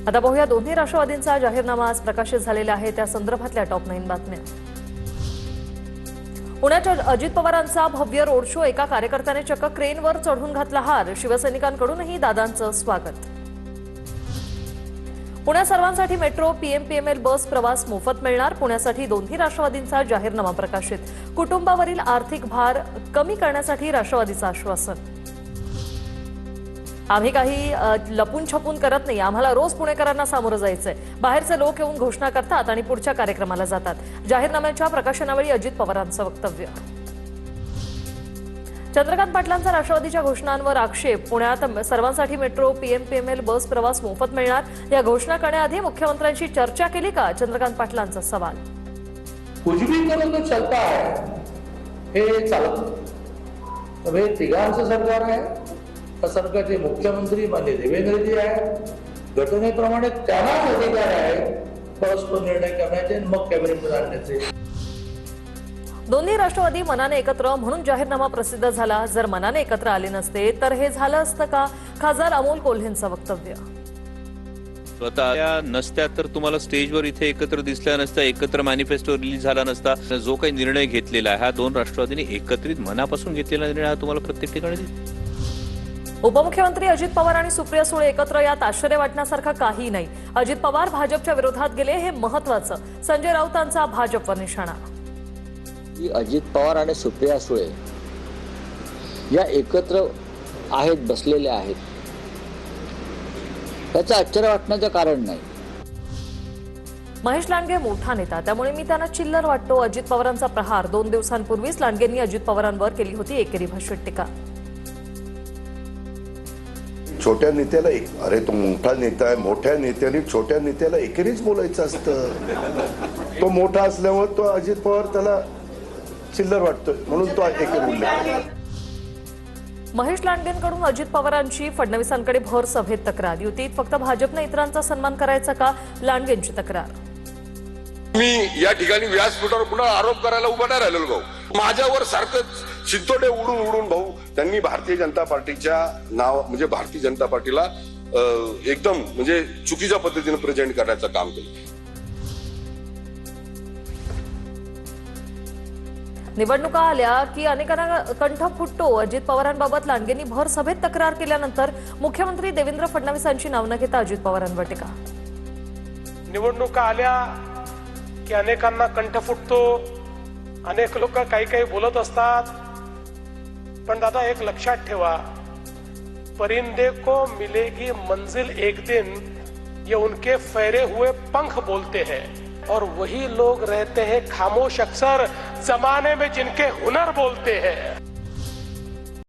आता पाहूया दोन्ही राष्ट्रवादींचा जाहीरनामा आज प्रकाशित झालेला आहे त्या संदर्भातल्या टॉप 9 बातम्या। पुण्याच्या अजित पवारांचा भव्य रोड शो, एका कार्यकर्त्याने चक्क क्रेनवर चढून घातला हार, शिवसैनिकांकडूनही दादांचं स्वागत। पुण्यात सर्वांसाठी मेट्रो पीएमपीएमएल बस प्रवास मोफत मिळणार, पुण्यासाठी दोन्ही राष्ट्रवादींचा जाहीरनामा प्रकाशित। कुटुंबावरील आर्थिक भार कमी करण्यासाठी राष्ट्रवादीचं आश्वासन। आम्ही काही लपून छपून करत नाही, आम्हाला रोज पुणेकरांना सामोरं जायचंय। बाहेरचे लोक येऊन घोषणा करतात आणि पुढच्या कार्यक्रमाला जातात। जाहीरनाम्याच्या प्रकाशनावेळी अजित पवारांचं वक्तव्य। चंद्रकांत पाटलांचा राष्ट्रवादीच्या घोषणांवर आक्षेप। पुण्यात सर्वांसाठी मेट्रो पीएमपीएमएल बस प्रवास मोफत मिळणार, या घोषणा करण्याआधी मुख्यमंत्र्यांशी चर्चा केली का, चंद्रकांत पाटलांचा सवाल। कुछ भी करो तो चलता है, हे चालत। अब हे तिघांचं सरकार आहे, त्या सरकारचे मुख्यमंत्री माननीय देवेंद्रजी आहे। घटनेप्रमाणे त्यांनाच अधिकार आहे परस्पर निर्णय करण्याचे आणि मग कॅबिनेटमध्ये आणण्याचे। दोन्ही राष्ट्रवादी मनाने एकत्र म्हणून जाहीरनामा प्रसिद्ध झाला, जर मनाने एकत्र आले नसते तर हे झालं असतं का, खासदार अमोल कोल्हेंचं वक्तव्य। स्वतः नसत्या तर तुम्हाला स्टेजवर इथे एकत्र दिसल्या नसत्या, एकत्र मॅनिफेस्टो रिलीज झाला नसता। जो काही निर्णय घेतलेला आहे हा दोन राष्ट्रवादींनी एकत्रित मनापासून घेतलेला निर्णय हा तुम्हाला प्रत्येक ठिकाणी दिसतो। उपमुख्यमंत्री अजित पवार आणि सुप्रिया सुळे एकत्र, यात आश्चर्य वाटण्यासारखं काही नाही। अजित पवार भाजपच्या विरोधात गेले हे महत्त्वाचं, संजय राऊतांचा भाजपवर निशाणा। अजित पवार आणि सुप्रिया सुळे या एकत्र आहेत, बसलेले आहेत, त्याचं आश्चर्य वाटण्याचं कारण नाही। महेश लांडगे मोठा नेता, त्यामुळे मी त्यांना चिल्लर वाटतो, अजित पवारांचा प्रहार। 2 दिवसांपूर्वीच लांडगेंनी अजित पवारांवर केली होती एकेरी भाषिक टीका। छोट्या नेत्याला अरे तो मोठा नेता आहे, मोठ्या नेत्याने छोट्या नेत्याला एकेरीच बोलायचं असतं। तो मोठा असल्यामुळे तो अजित पवार त्याला चिल्लर वाटतोय म्हणून तो एकेरी बोलला। महेश लांडगेंकडून अजित पवारांची फडणवीसांकडे भर सभेत तक्रार। युतीत फक्त भाजपने इतरांचा सन्मान करायचा का, लांडगेंची तक्रार। मी या ठिकाणी व्यासपीठावर पुन्हा आरोप करायला उभा नाही राहिलेलो भाऊ, माझ्यावर सारखं शिंतोडे उडून भाऊ त्यांनी भारतीय जनता पार्टीच्या नाव म्हणजे भारतीय जनता पार्टीला एकदम म्हणजे चुकीच्या पद्धतीने प्रेझेंट करण्याचं काम केलं। निवडणुका आल्या की अनेकांना कंठ फुटतो। अजित पवारांबाबत लांडगेंनी भर सभेत तक्रार केल्यानंतर मुख्यमंत्री देवेंद्र फडणवीसांची नाव न घेता अजित पवारांवर टीका। निवडणुका आल्या की अनेकांना कंठ फुटतो, अनेक लोक काही बोलत असतात, पण दादा एक लक्षात ठेवा, परिंदे को मिलेगी मंजिल एक दिन, ये उनके फहरे हुए पंख बोलते हैं, और वही लोग रहते हैं खामोश अक्सर जमाने में जिनके हुनर बोलते हैं।